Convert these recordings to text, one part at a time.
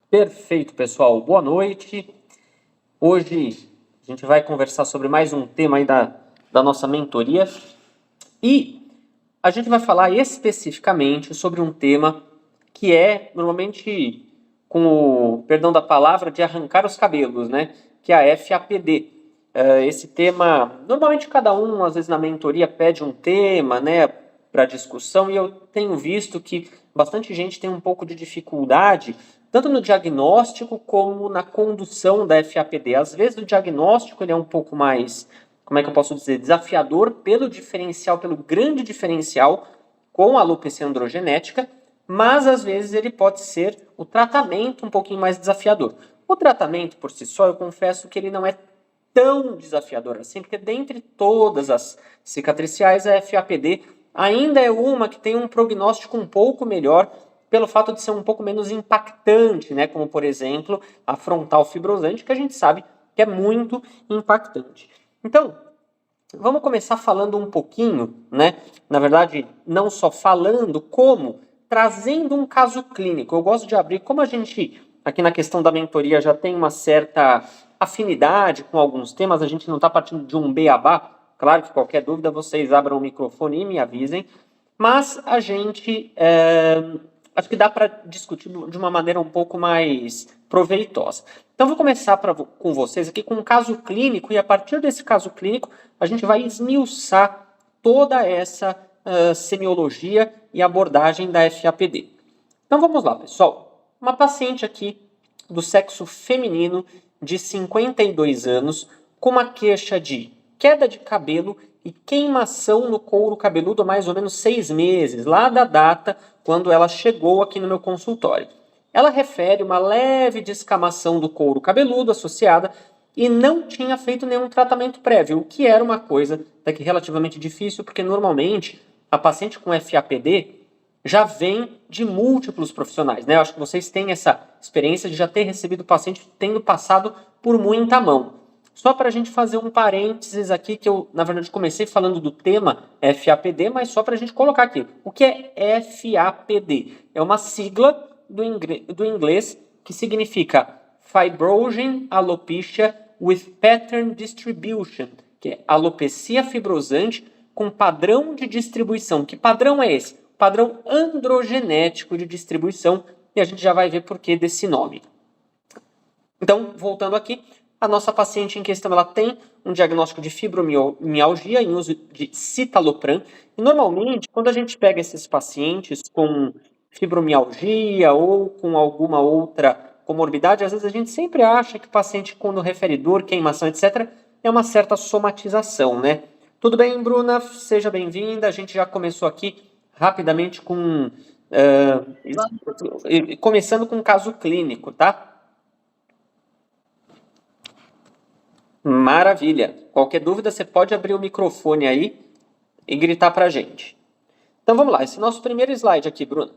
Perfeito, pessoal. Boa noite. Hoje a gente vai conversar sobre mais um tema aí da nossa mentoria e a gente vai falar especificamente sobre um tema que é normalmente, com o perdão da palavra, de arrancar os cabelos, né? Que é a FAPD. Esse tema, normalmente cada um, às vezes na mentoria, pede um tema, né, para discussão, e eu tenho visto que bastante gente tem um pouco de dificuldade, tanto no diagnóstico como na condução da FAPD. Às vezes o diagnóstico ele é um pouco mais, como é que eu posso dizer, desafiador pelo diferencial, pelo grande diferencial com a alopecia androgenética, mas às vezes ele pode ser o tratamento um pouquinho mais desafiador. O tratamento por si só, eu confesso que ele não é tão desafiador assim, porque dentre todas as cicatriciais, a FAPD ainda é uma que tem um prognóstico um pouco melhor pelo fato de ser um pouco menos impactante, né? Como, por exemplo, a frontal fibrosante, que a gente sabe que é muito impactante. Então, vamos começar falando um pouquinho, né? Na verdade, não só falando, como trazendo um caso clínico. Eu gosto de abrir, como a gente aqui na questão da mentoria já tem uma certa afinidade com alguns temas, a gente não está partindo de um beabá. Claro que qualquer dúvida vocês abram o microfone e me avisem, mas a gente acho que dá para discutir de uma maneira um pouco mais proveitosa. Então, vou começar com vocês aqui com um caso clínico, e a partir desse caso clínico, a gente vai esmiuçar toda essa semiologia e abordagem da FAPD. Então, vamos lá, pessoal. Uma paciente aqui do sexo feminino de 52 anos, com uma queixa de queda de cabelo e queimação no couro cabeludo há mais ou menos 6 meses, lá da data quando ela chegou aqui no meu consultório. Ela refere uma leve descamação do couro cabeludo associada e não tinha feito nenhum tratamento prévio, o que era uma coisa daqui relativamente difícil, porque normalmente a paciente com FAPD já vem de múltiplos profissionais, né? Eu acho que vocês têm essa experiência de já ter recebido o paciente tendo passado por muita mão. Só para a gente fazer um parênteses aqui, que eu, na verdade, comecei falando do tema FAPD, mas só para a gente colocar aqui. O que é FAPD? É uma sigla do inglês que significa Fibrosing Alopecia with Pattern Distribution, que é alopecia fibrosante com padrão de distribuição. Que padrão é esse? Padrão androgenético de distribuição, e a gente já vai ver por que desse nome. Então, voltando aqui, a nossa paciente em questão ela tem um diagnóstico de fibromialgia em uso de citalopram, e normalmente, quando a gente pega esses pacientes com fibromialgia ou com alguma outra comorbidade, às vezes a gente sempre acha que o paciente, quando refere dor, queimação, etc., é uma certa somatização, né? Tudo bem, Bruna? Seja bem-vinda. A gente já começou aqui rapidamente com... começando com um caso clínico, tá? Maravilha. Qualquer dúvida, você pode abrir o microfone aí e gritar pra gente. Então, vamos lá. Esse é o nosso primeiro slide aqui, Bruna.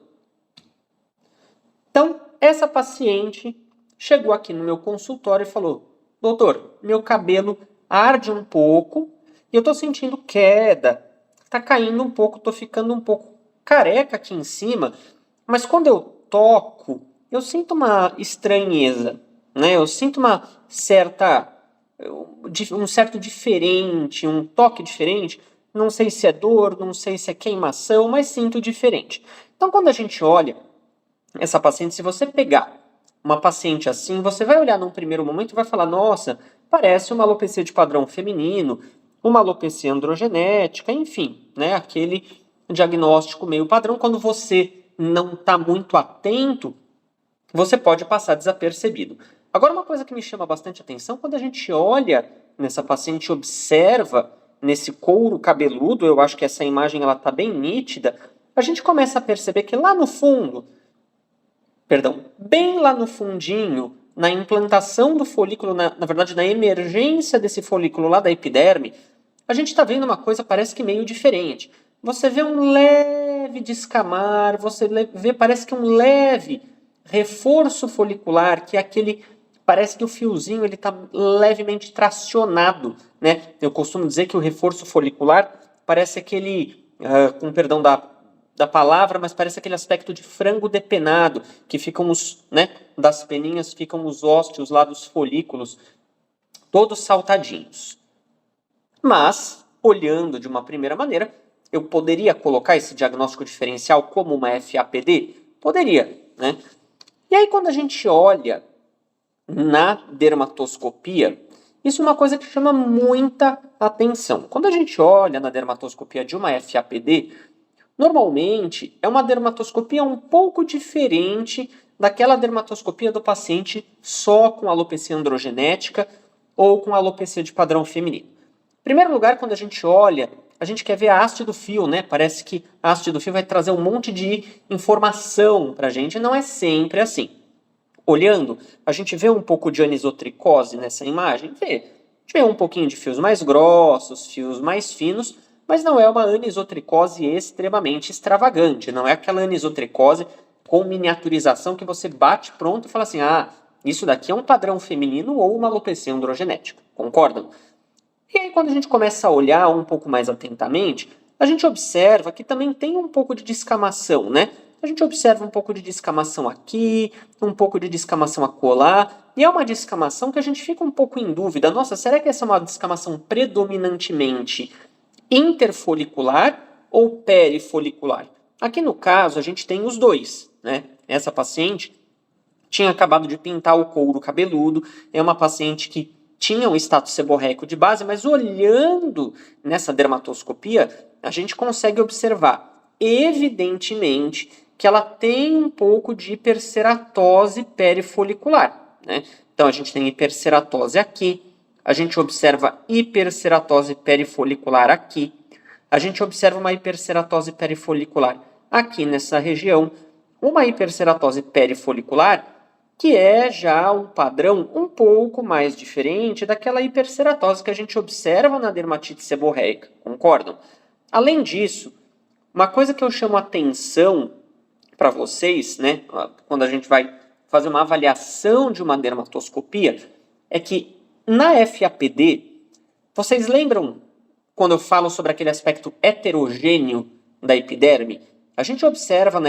Então, essa paciente chegou aqui no meu consultório e falou: doutor, meu cabelo arde um pouco e eu tô sentindo queda, tá caindo um pouco, tô ficando um pouco careca aqui em cima, mas quando eu toco, eu sinto uma estranheza, né? Eu sinto um certo diferente, um toque diferente. Não sei se é dor, não sei se é queimação, mas sinto diferente. Então, quando a gente olha essa paciente, se você pegar uma paciente assim, você vai olhar num primeiro momento e vai falar: nossa, parece uma alopecia de padrão feminino, uma alopecia androgenética, enfim, né? Aquele diagnóstico meio padrão. Quando você não está muito atento, você pode passar desapercebido. Agora, uma coisa que me chama bastante atenção, quando a gente olha nessa paciente, observa nesse couro cabeludo, eu acho que essa imagem ela está bem nítida, a gente começa a perceber que lá no fundo, bem lá no fundinho, na implantação do folículo, na verdade, na emergência desse folículo lá da epiderme, a gente está vendo uma coisa, parece que meio diferente. Você vê um leve descamar, você vê, parece que um leve reforço folicular, que é aquele, parece que o fiozinho ele está levemente tracionado, né? Eu costumo dizer que o reforço folicular parece aquele, com perdão da palavra, mas parece aquele aspecto de frango depenado, que ficam das peninhas ficam os ósteos lá dos folículos, todos saltadinhos. Mas, olhando de uma primeira maneira, eu poderia colocar esse diagnóstico diferencial como uma FAPD? Poderia, né? E aí, quando a gente olha na dermatoscopia, isso é uma coisa que chama muita atenção. Quando a gente olha na dermatoscopia de uma FAPD, normalmente é uma dermatoscopia um pouco diferente daquela dermatoscopia do paciente só com alopecia androgenética ou com alopecia de padrão feminino. Em primeiro lugar, quando a gente olha, a gente quer ver a haste do fio, né? Parece que a haste do fio vai trazer um monte de informação para a gente, não é sempre assim. Olhando, a gente vê um pouco de anisotricose nessa imagem? Vê. A gente vê um pouquinho de fios mais grossos, fios mais finos, mas não é uma anisotricose extremamente extravagante, não é aquela anisotricose com miniaturização que você bate pronto e fala assim, isso daqui é um padrão feminino ou uma alopecia androgenética, concordam? E aí, quando a gente começa a olhar um pouco mais atentamente, a gente observa que também tem um pouco de descamação, né? A gente observa um pouco de descamação aqui, um pouco de descamação acolá, e é uma descamação que a gente fica um pouco em dúvida. Nossa, será que essa é uma descamação predominantemente interfolicular ou perifolicular? Aqui no caso, a gente tem os dois, né? Essa paciente tinha acabado de pintar o couro cabeludo, é uma paciente que tinha um status seborreico de base, mas olhando nessa dermatoscopia, a gente consegue observar, evidentemente, que ela tem um pouco de hiperceratose perifolicular, né? Então, a gente tem hiperceratose aqui, a gente observa hiperceratose perifolicular aqui, a gente observa uma hiperceratose perifolicular aqui nessa região, uma hiperceratose perifolicular que é já um padrão um pouco mais diferente daquela hiperceratose que a gente observa na dermatite seborreica, concordam? Além disso, uma coisa que eu chamo a atenção para vocês, né, quando a gente vai fazer uma avaliação de uma dermatoscopia, é que na FAPD, vocês lembram quando eu falo sobre aquele aspecto heterogêneo da epiderme? A gente observa na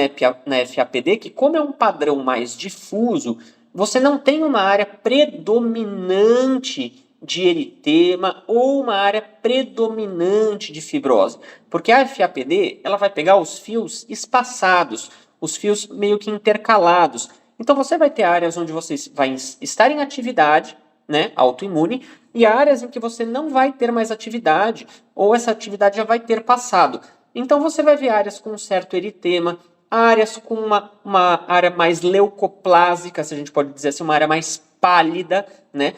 FAPD que, como é um padrão mais difuso, você não tem uma área predominante de eritema ou uma área predominante de fibrose. Porque a FAPD ela vai pegar os fios espaçados, os fios meio que intercalados. Então você vai ter áreas onde você vai estar em atividade, né, autoimune, e áreas em que você não vai ter mais atividade, ou essa atividade já vai ter passado. Então você vai ver áreas com um certo eritema, áreas com uma área mais leucoplásica, se a gente pode dizer assim, uma área mais pálida, né?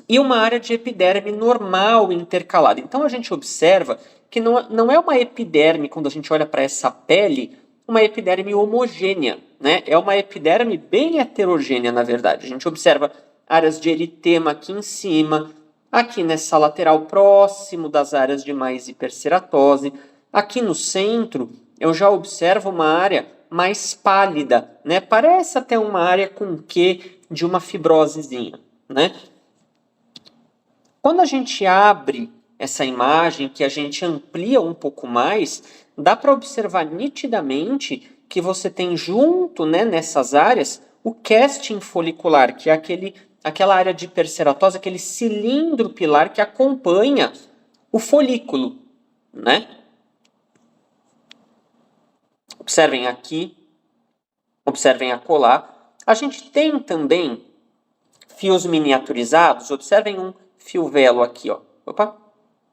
E uma área de epiderme normal intercalada. Então a gente observa que não é uma epiderme, quando a gente olha para essa pele, uma epiderme homogênea, né? É uma epiderme bem heterogênea, na verdade. A gente observa áreas de eritema aqui em cima, aqui nessa lateral próximo das áreas de mais hiperceratose. Aqui no centro, eu já observo uma área mais pálida, né? Parece até uma área com quê de uma fibrosezinha, né? Quando a gente abre essa imagem, que a gente amplia um pouco mais, dá para observar nitidamente que você tem junto, né, nessas áreas, o casting folicular, que é aquela área de hiperceratose, aquele cilindro pilar que acompanha o folículo, né? Observem aqui, observem acolá. A gente tem também fios miniaturizados, observem um fio velo aqui, ó. Opa,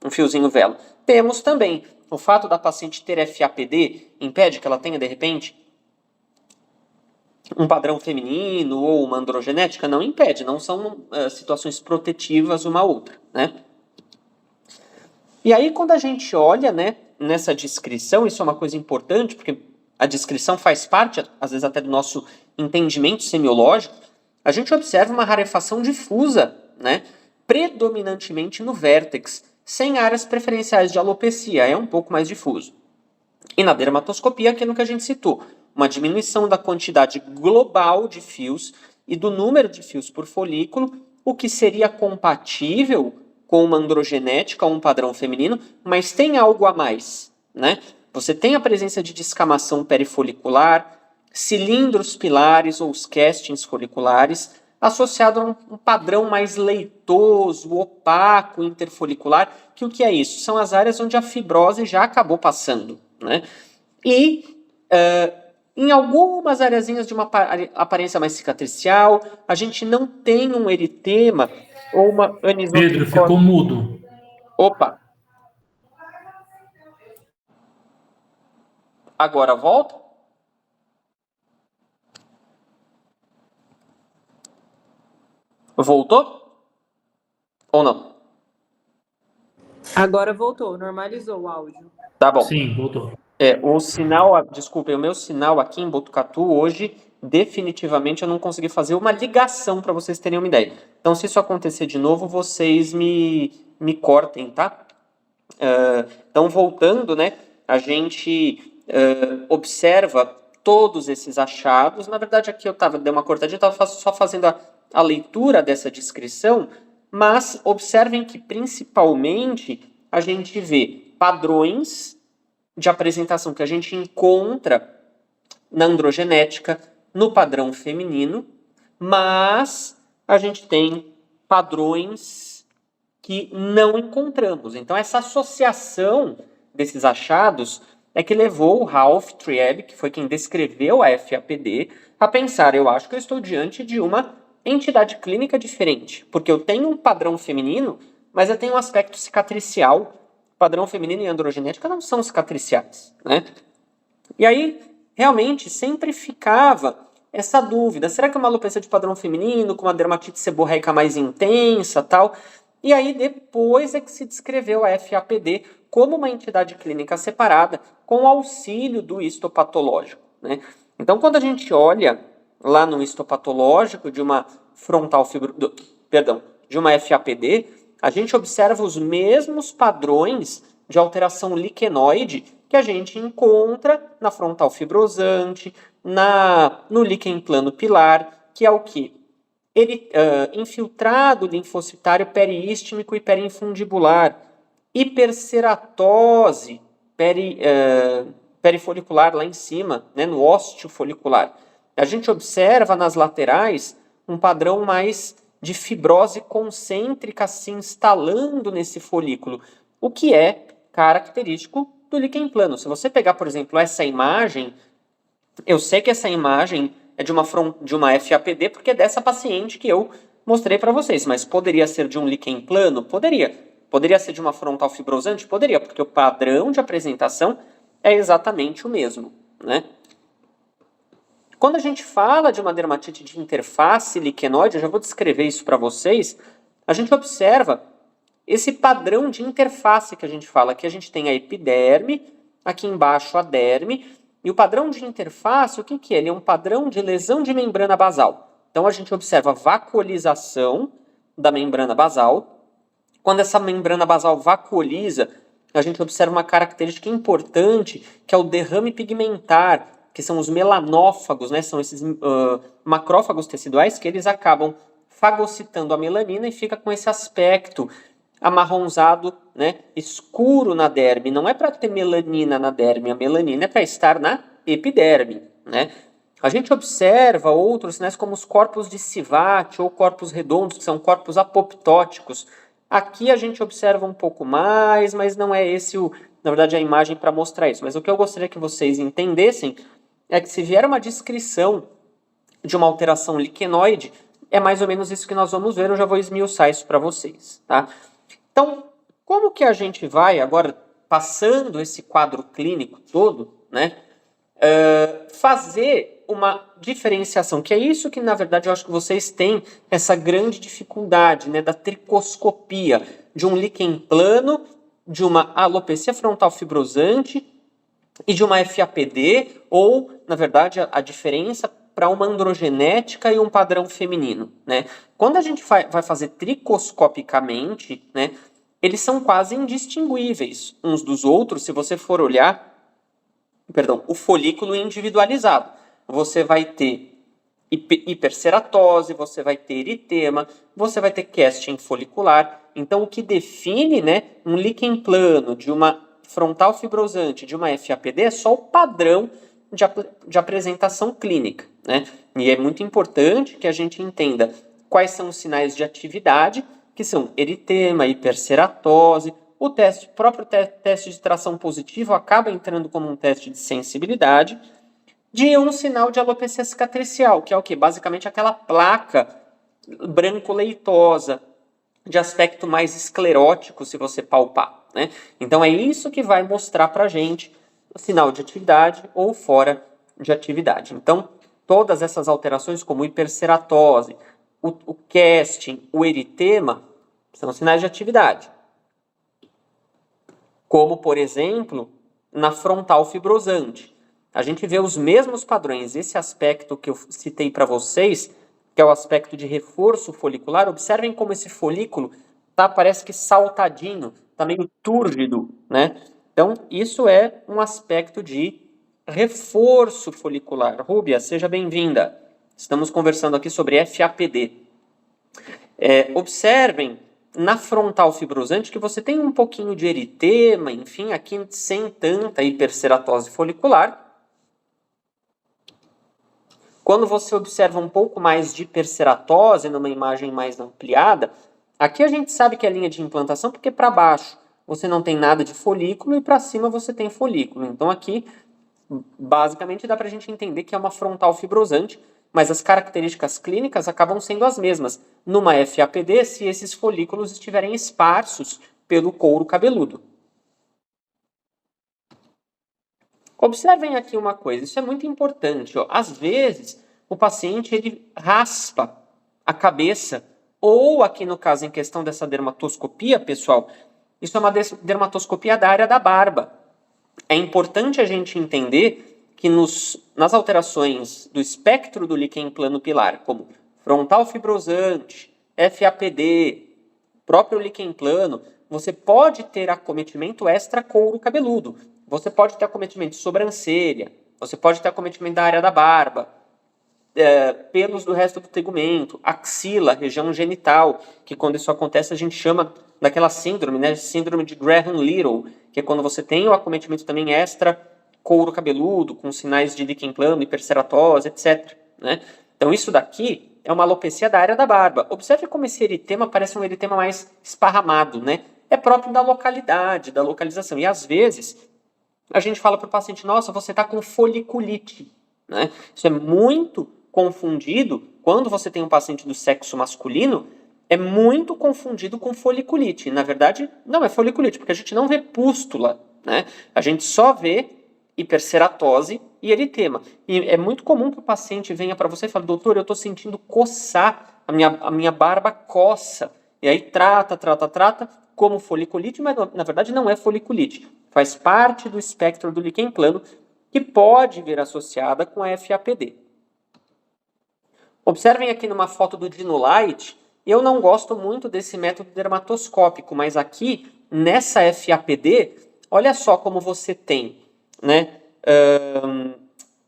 um fiozinho velo. Temos também o fato da paciente ter FAPD, impede que ela tenha, de repente, um padrão feminino ou uma androgenética? Não impede, não são situações protetivas uma outra, né? E aí, quando a gente olha, né, nessa descrição, isso é uma coisa importante, porque a descrição faz parte, às vezes até do nosso entendimento semiológico, a gente observa uma rarefação difusa, né, predominantemente no vértex, sem áreas preferenciais de alopecia, é um pouco mais difuso. E na dermatoscopia, aquilo que a gente citou, uma diminuição da quantidade global de fios e do número de fios por folículo, o que seria compatível com uma androgenética ou um padrão feminino, mas tem algo a mais, né? Você tem a presença de descamação perifolicular, cilindros pilares ou os castings foliculares, associado a um padrão mais leitoso, opaco, interfolicular, que o que é isso? São as áreas onde a fibrose já acabou passando, né? E em algumas areazinhas de uma aparência mais cicatricial, a gente não tem um eritema ou uma Pedro, ficou anisotricose. mudo. Opa! Agora volta? Voltou? Ou não? Agora voltou, normalizou o áudio. Tá bom. Sim, voltou. O sinal, desculpem, o meu sinal aqui em Botucatu hoje, definitivamente eu não consegui fazer uma ligação para vocês terem uma ideia. Então, se isso acontecer de novo, vocês me cortem, tá? Então, voltando, né, a gente observa todos esses achados. Na verdade, aqui dei uma cortadinha, eu estava só fazendo a leitura dessa descrição, mas observem que, principalmente, a gente vê padrões de apresentação que a gente encontra na androgenética, no padrão feminino, mas a gente tem padrões que não encontramos. Então, essa associação desses achados é que levou o Ralph Trieb, que foi quem descreveu a FAPD, a pensar, eu acho que eu estou diante de uma entidade clínica diferente, porque eu tenho um padrão feminino, mas eu tenho um aspecto cicatricial. Padrão feminino e androgenética não são cicatriciais, né? E aí, realmente, sempre ficava essa dúvida, será que é uma alopecia de padrão feminino, com uma dermatite seborreica mais intensa, tal? E aí, depois é que se descreveu a FAPD como uma entidade clínica separada, com o auxílio do histopatológico, né? Então, quando a gente olha lá no histopatológico de uma de uma FAPD, a gente observa os mesmos padrões de alteração liquenoide que a gente encontra na frontal fibrosante, no líquen plano pilar, que é o quê? Infiltrado linfocitário periístmico e periinfundibular, hiperceratose perifolicular lá em cima, né, no ósteo folicular. A gente observa nas laterais um padrão mais de fibrose concêntrica se instalando nesse folículo, o que é característico do líquen plano. Se você pegar, por exemplo, essa imagem, eu sei que essa imagem é de uma FAPD, porque é dessa paciente que eu mostrei para vocês, mas poderia ser de um líquen plano? Poderia. Poderia ser de uma frontal fibrosante? Poderia, porque o padrão de apresentação é exatamente o mesmo, né? Quando a gente fala de uma dermatite de interface liquenoide, eu já vou descrever isso para vocês, a gente observa esse padrão de interface que a gente fala. Aqui a gente tem a epiderme, aqui embaixo a derme, e o padrão de interface, o que que é? Ele é um padrão de lesão de membrana basal. Então a gente observa a vacuolização da membrana basal. Quando essa membrana basal vacuoliza, a gente observa uma característica importante, que é o derrame pigmentar, que são os melanófagos, né? São esses macrófagos teciduais que eles acabam fagocitando a melanina e fica com esse aspecto amarronzado, né? Escuro na derme. Não é para ter melanina na derme, a melanina é para estar na epiderme, né? A gente observa outros sinais como os corpos de Sivat ou corpos redondos, que são corpos apoptóticos. Aqui a gente observa um pouco mais, mas não é esse na verdade, a imagem para mostrar isso. Mas o que eu gostaria que vocês entendessem é que se vier uma descrição de uma alteração liquenoide, é mais ou menos isso que nós vamos ver. Eu já vou esmiuçar isso para vocês, tá? Então, como que a gente vai agora, passando esse quadro clínico todo, né, fazer uma diferenciação, que é isso que, na verdade, eu acho que vocês têm essa grande dificuldade, né, da tricoscopia, de um líquen plano, de uma alopecia frontal fibrosante e de uma FAPD, ou, na verdade, a diferença para uma androgenética e um padrão feminino, né? Quando a gente vai fazer tricoscopicamente, né, eles são quase indistinguíveis uns dos outros se você for olhar, o folículo individualizado. Você vai ter hiperceratose, você vai ter eritema, você vai ter casting folicular. Então, o que define, né, um líquen plano de uma frontal fibrosante, de uma FAPD, é só o padrão de apresentação clínica, né? E é muito importante que a gente entenda quais são os sinais de atividade, que são eritema, hiperceratose. O próprio teste de tração positivo acaba entrando como um teste de sensibilidade, de um sinal de alopecia cicatricial, que é o quê? Basicamente aquela placa branco-leitosa, de aspecto mais esclerótico, se você palpar, né? Então é isso que vai mostrar pra gente o sinal de atividade ou fora de atividade. Então, todas essas alterações, como hiperceratose, o casting, o eritema, são sinais de atividade. Como, por exemplo, na frontal fibrosante. A gente vê os mesmos padrões. Esse aspecto que eu citei para vocês, que é o aspecto de reforço folicular, observem como esse folículo parece que saltadinho, está meio túrgido, né? Então, isso é um aspecto de reforço folicular. Rúbia, seja bem-vinda. Estamos conversando aqui sobre FAPD. Observem na frontal fibrosante que você tem um pouquinho de eritema, enfim, aqui sem tanta hiperceratose folicular. Quando você observa um pouco mais de hiperceratose numa imagem mais ampliada, aqui a gente sabe que é linha de implantação porque para baixo você não tem nada de folículo e para cima você tem folículo. Então aqui, basicamente, dá para a gente entender que é uma frontal fibrosante, mas as características clínicas acabam sendo as mesmas numa FAPD se esses folículos estiverem esparsos pelo couro cabeludo. Observem aqui uma coisa, isso é muito importante. Ó. Às vezes, o paciente ele raspa a cabeça, ou aqui no caso em questão dessa dermatoscopia, pessoal, isso é uma dermatoscopia da área da barba. É importante a gente entender que nas alterações do espectro do líquen plano pilar, como frontal fibrosante, FAPD, próprio líquen plano, você pode ter acometimento extra couro cabeludo. Você pode ter acometimento de sobrancelha, você pode ter acometimento da área da barba, pelos do resto do tegumento, axila, região genital, que quando isso acontece a gente chama daquela síndrome, né? Síndrome de Graham-Little, que é quando você tem o acometimento também extra couro cabeludo, com sinais de líquen plano, hiperceratose, etc. Né? Então isso daqui é uma alopecia da área da barba. Observe como esse eritema parece um eritema mais esparramado, né? É próprio da localidade, da localização. E às vezes a gente fala para o paciente, nossa, você está com foliculite. Né? Isso é muito confundido quando você tem um paciente do sexo masculino, é muito confundido com foliculite. Na verdade, não é foliculite, porque a gente não vê pústula. Né? A gente só vê hiperceratose e eritema. E é muito comum que o paciente venha para você e fale, doutor, eu estou sentindo coçar, a minha barba coça. E aí trata, como foliculite, mas na verdade não é foliculite. Faz parte do espectro do líquen plano que pode vir associada com a FAPD. Observem aqui numa foto do Dinolite, eu não gosto muito desse método dermatoscópico, mas aqui, nessa FAPD, olha só como você tem, né,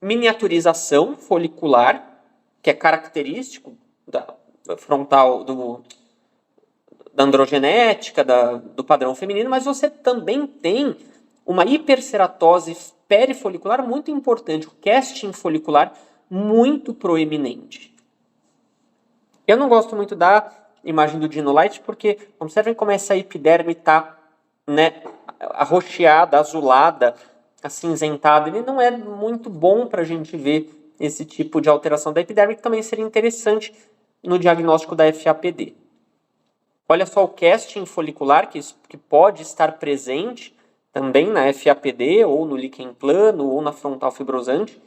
miniaturização folicular, que é característico da frontal da androgenética, do padrão feminino, mas você também tem uma hiperceratose perifolicular muito importante, o casting folicular muito proeminente. Eu não gosto muito da imagem do Dinolite porque observem como essa epiderme está, né, arroxeada, azulada, acinzentada. Ele não é muito bom para a gente ver esse tipo de alteração da epiderme, que também seria interessante no diagnóstico da FAPD. Olha só o casting folicular que pode estar presente também na FAPD, ou no líquen plano, ou na frontal fibrosante.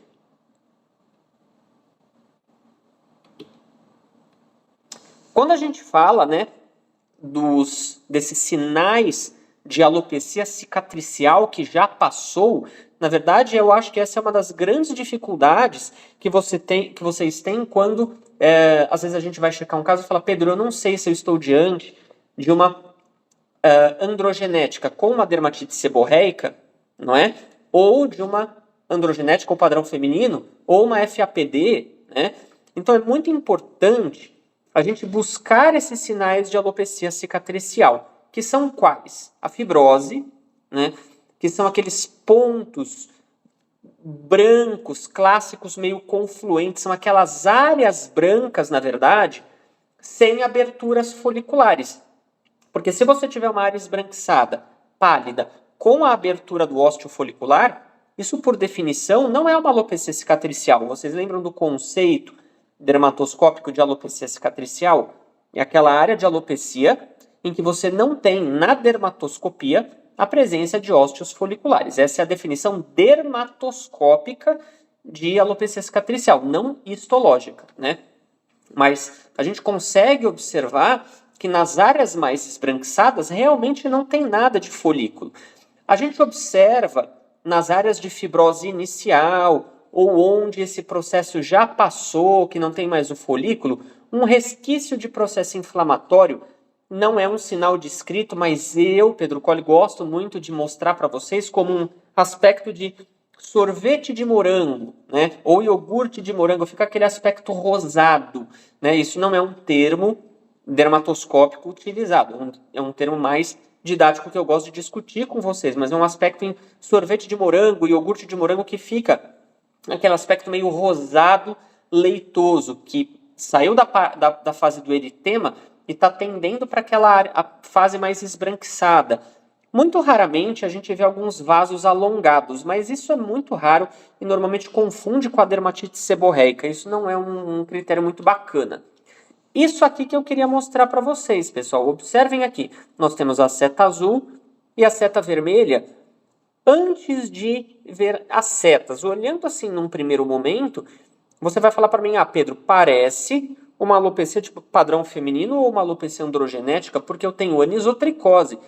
Quando a gente fala, né, desses sinais de alopecia cicatricial que já passou, na verdade, eu acho que essa é uma das grandes dificuldades que vocês têm quando, às vezes a gente vai checar um caso e fala, Pedro, eu não sei se eu estou diante de uma androgenética com uma dermatite seborreica, não é? Ou de uma androgenética ou padrão feminino, ou uma FAPD, né? Então é muito importante a gente buscar esses sinais de alopecia cicatricial, que são quais? A fibrose, né? Que são aqueles pontos brancos, clássicos, meio confluentes, são aquelas áreas brancas, na verdade, sem aberturas foliculares. Porque se você tiver uma área esbranquiçada, pálida, com a abertura do ósteo folicular, isso por definição não é uma alopecia cicatricial. Vocês lembram do conceito dermatoscópico de alopecia cicatricial? É aquela área de alopecia em que você não tem na dermatoscopia a presença de ósteos foliculares. Essa é a definição dermatoscópica de alopecia cicatricial, não histológica, né? Mas a gente consegue observar que nas áreas mais esbranquiçadas realmente não tem nada de folículo. A gente observa nas áreas de fibrose inicial ou onde esse processo já passou, que não tem mais o folículo, um resquício de processo inflamatório. Não é um sinal descrito, mas eu, Pedro Colli, gosto muito de mostrar para vocês como um aspecto de sorvete de morango, né? Ou iogurte de morango, fica aquele aspecto rosado, né? Isso não é um termo dermatoscópico utilizado, é um termo mais didático que eu gosto de discutir com vocês, mas é um aspecto em sorvete de morango, iogurte de morango, que fica aquele aspecto meio rosado, leitoso, que saiu da fase do eritema e está tendendo para a fase mais esbranquiçada. Muito raramente a gente vê alguns vasos alongados, mas isso é muito raro e normalmente confunde com a dermatite seborreica. Isso não é um critério muito bacana. Isso aqui que eu queria mostrar para vocês, pessoal. Observem aqui. Nós temos a seta azul e a seta vermelha. Antes de ver as setas, olhando assim num primeiro momento, você vai falar para mim, Pedro, parece uma alopecia tipo padrão feminino ou uma alopecia androgenética, porque eu tenho anisotricose.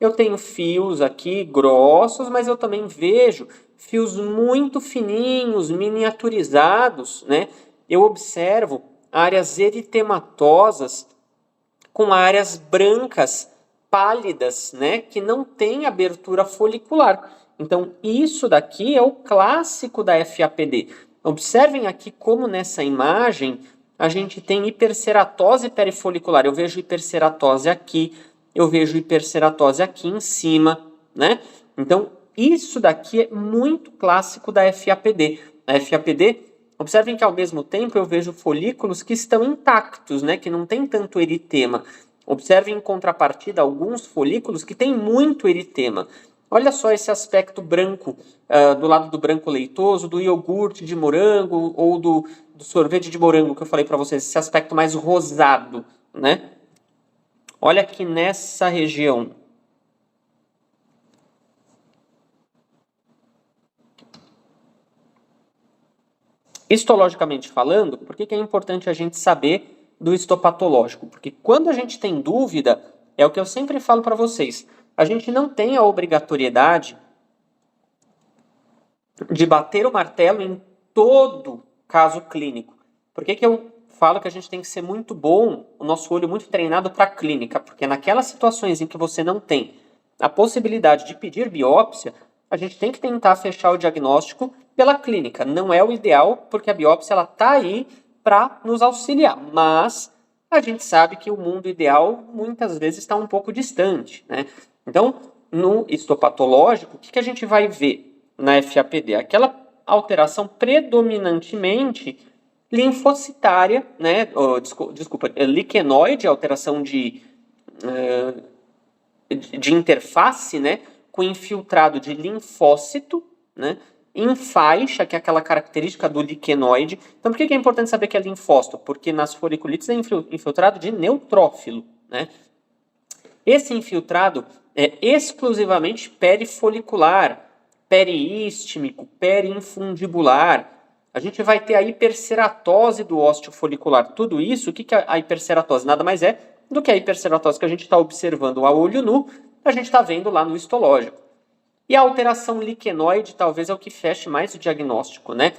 Eu tenho fios aqui grossos, mas eu também vejo fios muito fininhos, miniaturizados, né? Eu observo áreas eritematosas com áreas brancas, pálidas, né? Que não tem abertura folicular. Então, isso daqui é o clássico da FAPD. Observem aqui como nessa imagem a gente tem hiperceratose perifolicular. Eu vejo hiperceratose aqui, eu vejo hiperceratose aqui em cima, né? Então, isso daqui é muito clássico da FAPD. A FAPD, observem que ao mesmo tempo eu vejo folículos que estão intactos, né? Que não tem tanto eritema. Observem em contrapartida alguns folículos que têm muito eritema. Olha só esse aspecto branco, do lado do branco leitoso, do iogurte de morango ou do sorvete de morango que eu falei para vocês, esse aspecto mais rosado, né? Olha aqui nessa região. Histologicamente falando, por que é importante a gente saber do histopatológico? Porque quando a gente tem dúvida, é o que eu sempre falo para vocês, a gente não tem a obrigatoriedade de bater o martelo em todo caso clínico. Por que eu falo que a gente tem que ser muito bom, o nosso olho muito treinado para a clínica? Porque naquelas situações em que você não tem a possibilidade de pedir biópsia, a gente tem que tentar fechar o diagnóstico pela clínica. Não é o ideal, porque a biópsia está aí para nos auxiliar, mas a gente sabe que o mundo ideal muitas vezes está um pouco distante, né? Então, no histopatológico, o que a gente vai ver na FAPD? Aquela alteração predominantemente linfocitária, né? Liquenoide, alteração de interface, né? Com infiltrado de linfócito, né? Em faixa, que é aquela característica do liquenoide. Então, por que é importante saber que é linfócito? Porque nas foliculites é infiltrado de neutrófilo, né? Esse infiltrado é exclusivamente perifolicular, periístmico, periinfundibular. A gente vai ter a hiperceratose do ósteo folicular. Tudo isso, o que é a hiperceratose? Nada mais é do que a hiperceratose que a gente está observando a olho nu, a gente está vendo lá no histológico. E a alteração liquenoide talvez é o que feche mais o diagnóstico, né?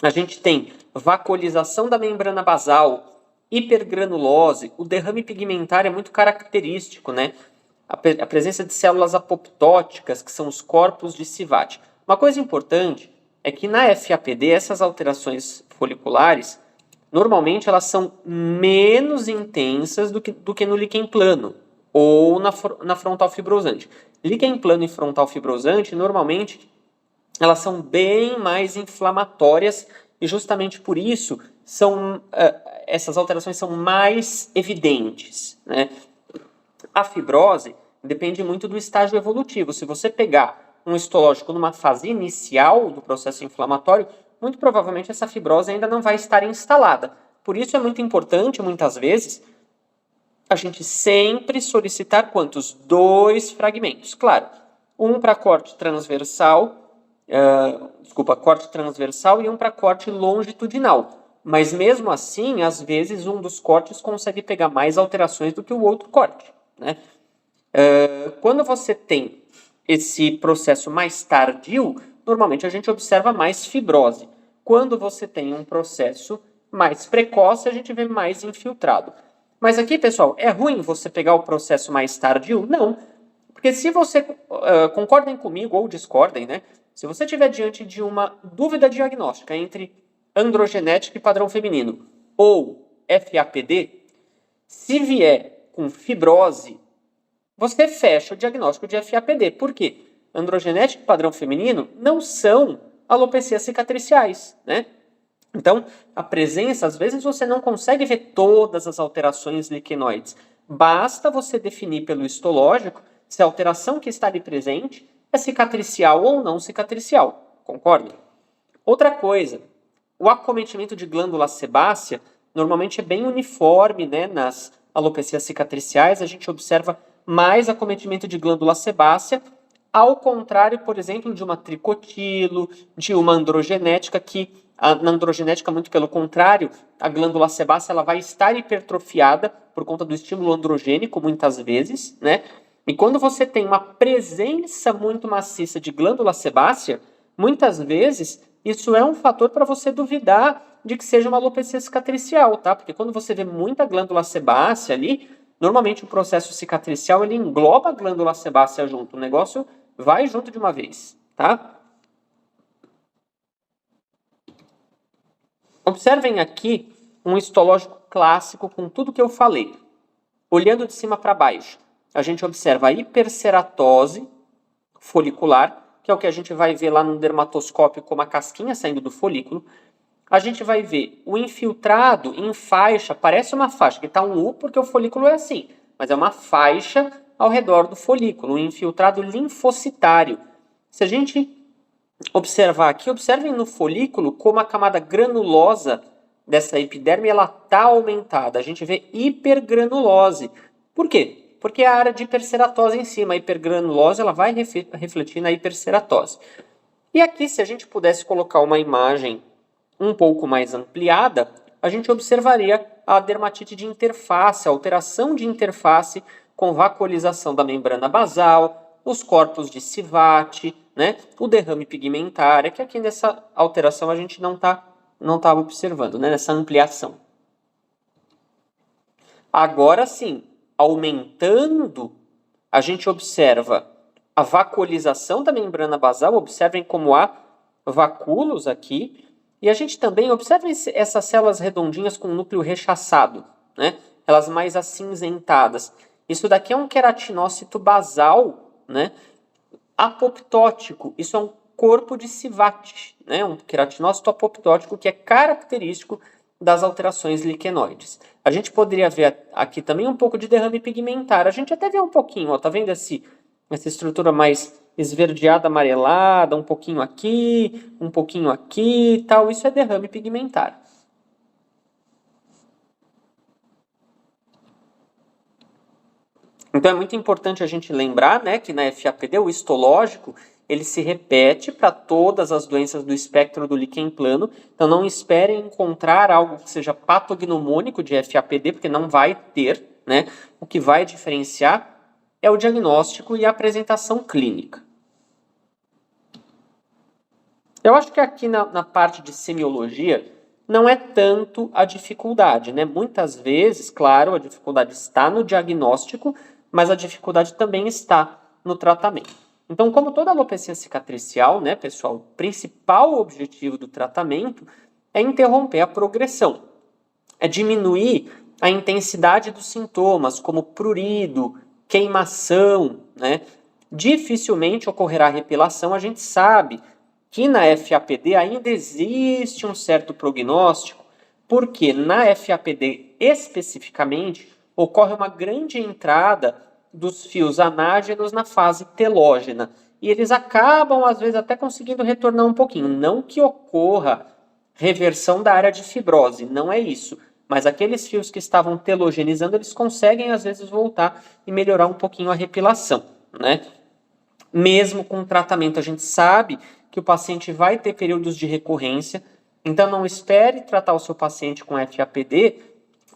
A gente tem vacuolização da membrana basal, hipergranulose, o derrame pigmentar é muito característico, né? A presença de células apoptóticas, que são os corpos de Sivat. Uma coisa importante é que na FAPD, essas alterações foliculares, normalmente elas são menos intensas do que no líquen plano ou na frontal fibrosante. Líquen plano e frontal fibrosante, normalmente, elas são bem mais inflamatórias e justamente por isso essas alterações são mais evidentes, né? A fibrose depende muito do estágio evolutivo. Se você pegar um histológico numa fase inicial do processo inflamatório, muito provavelmente essa fibrose ainda não vai estar instalada. Por isso é muito importante, muitas vezes, a gente sempre solicitar quantos? 2 fragmentos. Claro, um para corte transversal, corte transversal e um para corte longitudinal. Mas mesmo assim, às vezes, um dos cortes consegue pegar mais alterações do que o outro corte, né? Quando você tem esse processo mais tardio, normalmente a gente observa mais fibrose. Quando você tem um processo mais precoce, a gente vê mais infiltrado. Mas aqui, pessoal, é ruim você pegar o processo mais tardio? Não. Porque se você, concordem comigo ou discordem, né? Se você estiver diante de uma dúvida diagnóstica entre androgenética e padrão feminino ou FAPD, se vier com fibrose, você fecha o diagnóstico de FAPD. Por quê? Androgenética e padrão feminino não são alopecias cicatriciais, né? Então, a presença, às vezes você não consegue ver todas as alterações liquenoides. Basta você definir pelo histológico se a alteração que está ali presente é cicatricial ou não cicatricial. Concordam? Outra coisa, o acometimento de glândula sebácea normalmente é bem uniforme, né? Nas alopecias cicatriciais, a gente observa mais acometimento de glândula sebácea, ao contrário, por exemplo, de uma tricotilo, de uma androgenética, que na androgenética, muito pelo contrário, a glândula sebácea ela vai estar hipertrofiada por conta do estímulo androgênico, muitas vezes, né? E quando você tem uma presença muito maciça de glândula sebácea, muitas vezes isso é um fator para você duvidar de que seja uma alopecia cicatricial, tá? Porque quando você vê muita glândula sebácea ali, normalmente o processo cicatricial ele engloba a glândula sebácea junto, o negócio vai junto de uma vez, tá? Observem aqui um histológico clássico com tudo que eu falei. Olhando de cima para baixo, a gente observa a hiperceratose folicular, que é o que a gente vai ver lá no dermatoscópio como a casquinha saindo do folículo. A gente vai ver o infiltrado em faixa, parece uma faixa, que está um U porque o folículo é assim, mas é uma faixa ao redor do folículo, um infiltrado linfocitário. Se a gente observar aqui, observem no folículo como a camada granulosa dessa epiderme ela está aumentada. A gente vê hipergranulose. Por quê? Porque é a área de hiperceratose em cima. A hipergranulose ela vai refletir na hiperceratose. E aqui, se a gente pudesse colocar uma imagem um pouco mais ampliada, a gente observaria a dermatite de interface, a alteração de interface com vacuolização da membrana basal, os corpos de Sivat, né? O derrame pigmentar, é que aqui nessa alteração a gente não tá observando, né? Nessa ampliação. Agora sim, aumentando, a gente observa a vacuolização da membrana basal, observem como há vacúolos aqui, e a gente também observa essas células redondinhas com núcleo rechaçado, né? Elas mais acinzentadas. Isso daqui é um queratinócito basal, né? Apoptótico, isso é um corpo de Sivat, né? Um queratinócito apoptótico que é característico das alterações liquenoides. A gente poderia ver aqui também um pouco de derrame pigmentar. A gente até vê um pouquinho, ó, tá vendo essa estrutura mais esverdeada, amarelada, um pouquinho aqui e tal. Isso é derrame pigmentar. Então é muito importante a gente lembrar, né, que na FAPD o histológico ele se repete para todas as doenças do espectro do líquen plano. Então não esperem encontrar algo que seja patognomônico de FAPD, porque não vai ter, né? O que vai diferenciar é o diagnóstico e a apresentação clínica. Eu acho que aqui na parte de semiologia não é tanto a dificuldade, né? Muitas vezes, claro, a dificuldade está no diagnóstico, mas a dificuldade também está no tratamento. Então, como toda alopecia cicatricial, né, pessoal, o principal objetivo do tratamento é interromper a progressão, é diminuir a intensidade dos sintomas, como prurido, queimação, né? Dificilmente ocorrerá repilação, a gente sabe que na FAPD ainda existe um certo prognóstico, porque na FAPD especificamente ocorre uma grande entrada dos fios anágenos na fase telógena. E eles acabam, às vezes, até conseguindo retornar um pouquinho. Não que ocorra reversão da área de fibrose, não é isso. Mas aqueles fios que estavam telogenizando, eles conseguem, às vezes, voltar e melhorar um pouquinho a repilação, né? Mesmo com tratamento, a gente sabe que o paciente vai ter períodos de recorrência, então não espere tratar o seu paciente com FAPD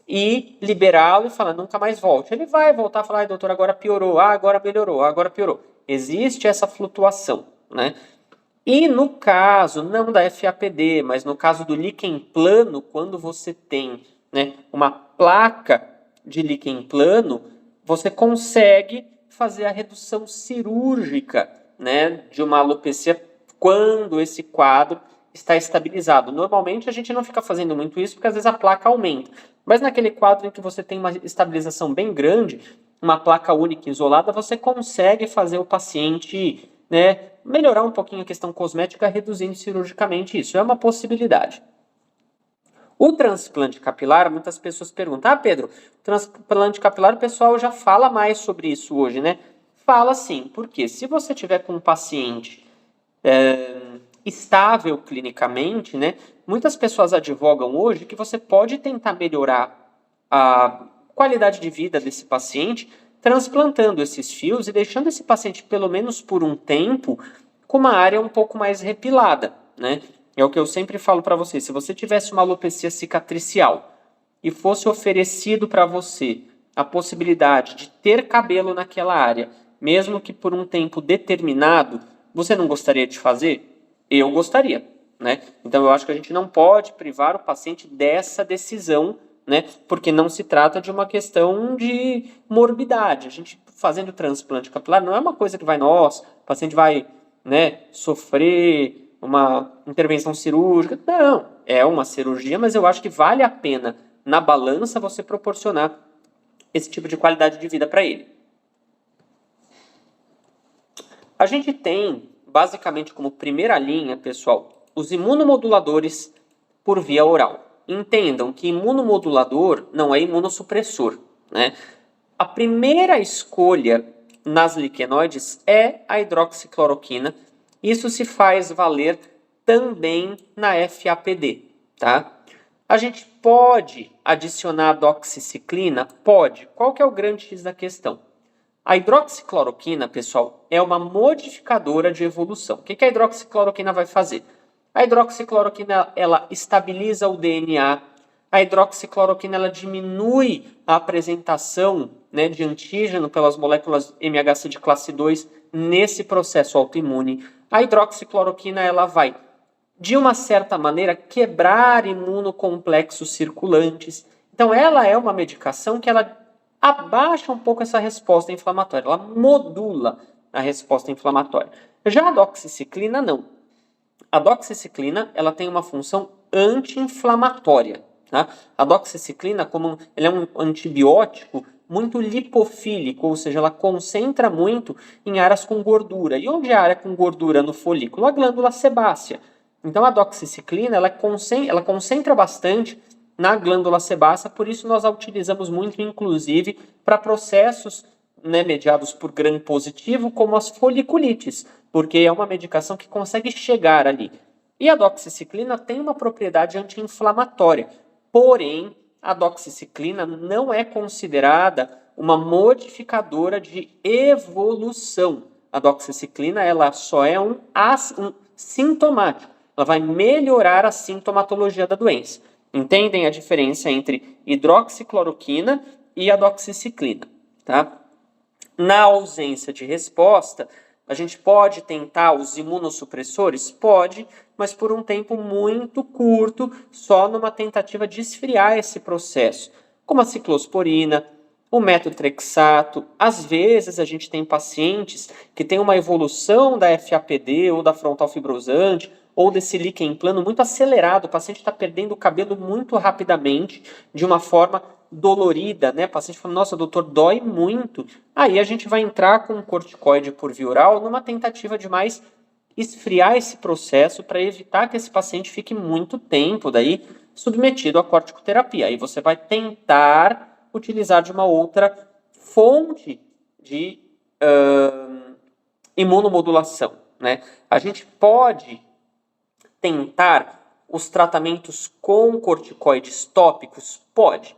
e liberá-lo e falar, nunca mais volte. Ele vai voltar a falar, ai, doutor, agora piorou, agora melhorou, agora piorou. Existe essa flutuação, né? E no caso, não da FAPD, mas no caso do líquen plano, quando você tem, né, uma placa de líquen plano, você consegue fazer a redução cirúrgica, né, de uma alopecia quando esse quadro está estabilizado. Normalmente a gente não fica fazendo muito isso porque às vezes a placa aumenta. Mas naquele quadro em que você tem uma estabilização bem grande, uma placa única isolada, você consegue fazer o paciente, né, melhorar um pouquinho a questão cosmética reduzindo cirurgicamente isso. É uma possibilidade. O transplante capilar, muitas pessoas perguntam, Pedro, transplante capilar, o pessoal já fala mais sobre isso hoje, né? Fala sim, porque se você tiver com um paciente estável clinicamente, né? Muitas pessoas advogam hoje que você pode tentar melhorar a qualidade de vida desse paciente transplantando esses fios e deixando esse paciente, pelo menos por um tempo, com uma área um pouco mais repilada, né? É o que eu sempre falo para você, se você tivesse uma alopecia cicatricial e fosse oferecido para você a possibilidade de ter cabelo naquela área, mesmo que por um tempo determinado, você não gostaria de fazer? Eu gostaria, né? Então eu acho que a gente não pode privar o paciente dessa decisão, né? Porque não se trata de uma questão de morbidade. A gente fazendo transplante capilar não é uma coisa que vai, nossa, o paciente vai, né, sofrer uma intervenção cirúrgica. Não, é uma cirurgia, mas eu acho que vale a pena na balança você proporcionar esse tipo de qualidade de vida para ele. A gente tem basicamente como primeira linha, pessoal, os imunomoduladores por via oral. Entendam que imunomodulador não é imunossupressor, né? A primeira escolha nas liquenoides é a hidroxicloroquina. Isso se faz valer também na FAPD, tá? A gente pode adicionar a doxiciclina? Pode. Qual que é o grande X da questão? A hidroxicloroquina, pessoal, é uma modificadora de evolução. O que a hidroxicloroquina vai fazer? A hidroxicloroquina, ela estabiliza o DNA. A hidroxicloroquina, ela diminui a apresentação, né, de antígeno pelas moléculas MHC de classe 2 nesse processo autoimune. A hidroxicloroquina, ela vai, de uma certa maneira, quebrar imunocomplexos circulantes. Então, ela é uma medicação que ela abaixa um pouco essa resposta inflamatória, ela modula a resposta inflamatória. Já a doxiciclina, não. A doxiciclina, ela tem uma função anti-inflamatória. Tá? A doxiciclina, ela é um antibiótico muito lipofílico, ou seja, ela concentra muito em áreas com gordura. E onde é a área com gordura no folículo? A glândula sebácea. Então, a doxiciclina, ela concentra bastante na glândula sebácea, por isso nós a utilizamos muito, inclusive, para processos, né, mediados por gram positivo, como as foliculites, porque é uma medicação que consegue chegar ali. E a doxiciclina tem uma propriedade anti-inflamatória, porém, a doxiciclina não é considerada uma modificadora de evolução. A doxiciclina, ela só é um sintomático, ela vai melhorar a sintomatologia da doença. Entendem a diferença entre hidroxicloroquina e a doxiciclina, tá? Na ausência de resposta, a gente pode tentar os imunossupressores? Pode, mas por um tempo muito curto, só numa tentativa de esfriar esse processo, como a ciclosporina, o metotrexato. Às vezes a gente tem pacientes que têm uma evolução da FAPD ou da frontal fibrosante, ou desse líquen plano muito acelerado, o paciente está perdendo o cabelo muito rapidamente, de uma forma dolorida, né? O paciente fala, nossa, doutor, dói muito. Aí a gente vai entrar com um corticoide por via oral numa tentativa de mais esfriar esse processo para evitar que esse paciente fique muito tempo daí submetido à corticoterapia. Aí você vai tentar utilizar de uma outra fonte de imunomodulação, né? A gente pode tentar os tratamentos com corticoides tópicos? Pode.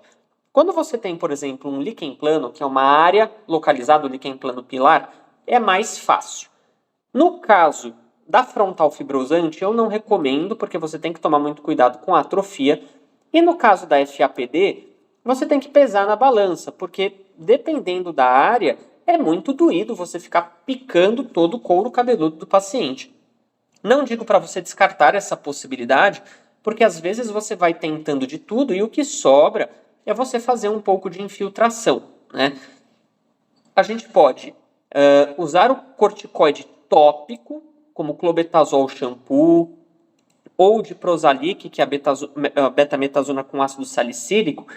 Quando você tem, por exemplo, um líquen plano, que é uma área localizada, o líquen plano pilar, é mais fácil. No caso da frontal fibrosante, eu não recomendo, porque você tem que tomar muito cuidado com a atrofia. E no caso da FAPD, você tem que pesar na balança, porque dependendo da área, é muito doído você ficar picando todo o couro cabeludo do paciente. Não digo para você descartar essa possibilidade, porque às vezes você vai tentando de tudo e o que sobra é você fazer um pouco de infiltração, né? A gente pode usar o corticoide tópico, como clobetasol shampoo, ou de Prozac, que é a betametasona com ácido salicílico,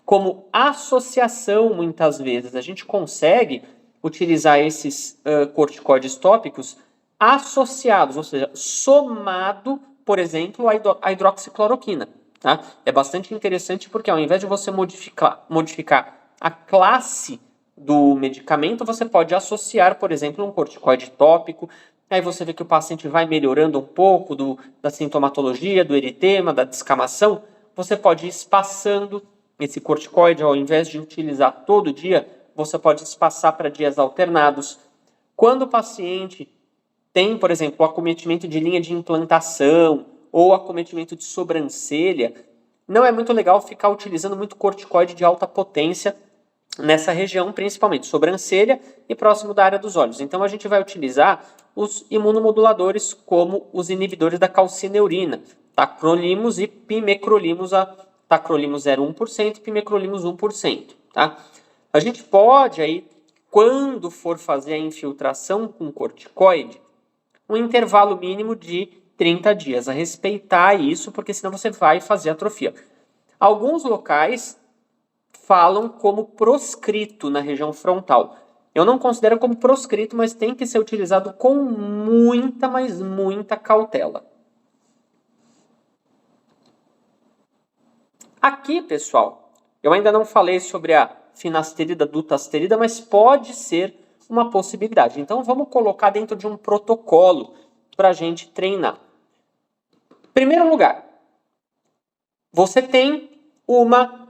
como associação muitas vezes. A gente consegue utilizar esses corticoides tópicos associados, ou seja, somado, por exemplo, à hidroxicloroquina. Tá? É bastante interessante porque ao invés de você modificar a classe do medicamento, você pode associar, por exemplo, um corticoide tópico. Aí você vê que o paciente vai melhorando um pouco da sintomatologia, do eritema, da descamação. Você pode ir espaçando esse corticoide, ao invés de utilizar todo dia, você pode espaçar para dias alternados. Quando o paciente tem, por exemplo, o acometimento de linha de implantação ou acometimento de sobrancelha, não é muito legal ficar utilizando muito corticoide de alta potência nessa região, principalmente sobrancelha e próximo da área dos olhos. Então a gente vai utilizar os imunomoduladores como os inibidores da calcineurina, tacrolimus e pimecrolimus, tacrolimus 0,1% e pimecrolimus 1%. Tá? A gente pode aí, quando for fazer a infiltração com corticoide, um intervalo mínimo de 30 dias, a respeitar isso, porque senão você vai fazer atrofia. Alguns locais falam como proscrito na região frontal. Eu não considero como proscrito, mas tem que ser utilizado com muita, mas muita cautela. Aqui, pessoal, eu ainda não falei sobre a finasterida, dutasterida, mas pode ser uma possibilidade. Então, vamos colocar dentro de um protocolo para a gente treinar. Primeiro lugar, você tem uma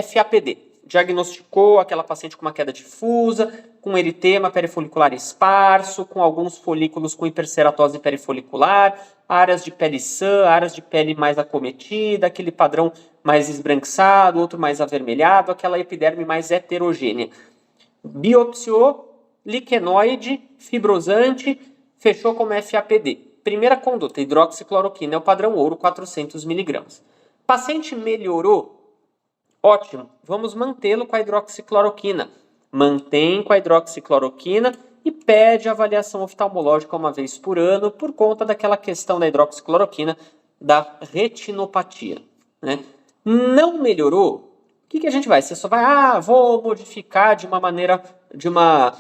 FAPD. Diagnosticou aquela paciente com uma queda difusa, com eritema perifolicular esparso, com alguns folículos com hiperceratose perifolicular, áreas de pele sã, áreas de pele mais acometida, aquele padrão mais esbranquiçado, outro mais avermelhado, aquela epiderme mais heterogênea. Biopsiou, liquenoide, fibrosante, fechou como FAPD. Primeira conduta, hidroxicloroquina, é o padrão ouro, 400 mg. Paciente melhorou? Ótimo, vamos mantê-lo com a hidroxicloroquina. Mantém com a hidroxicloroquina e pede avaliação oftalmológica uma vez por ano por conta daquela questão da hidroxicloroquina da retinopatia. Né? Não melhorou? O que a gente vai? Você só vai, vou modificar de uma maneira, de uma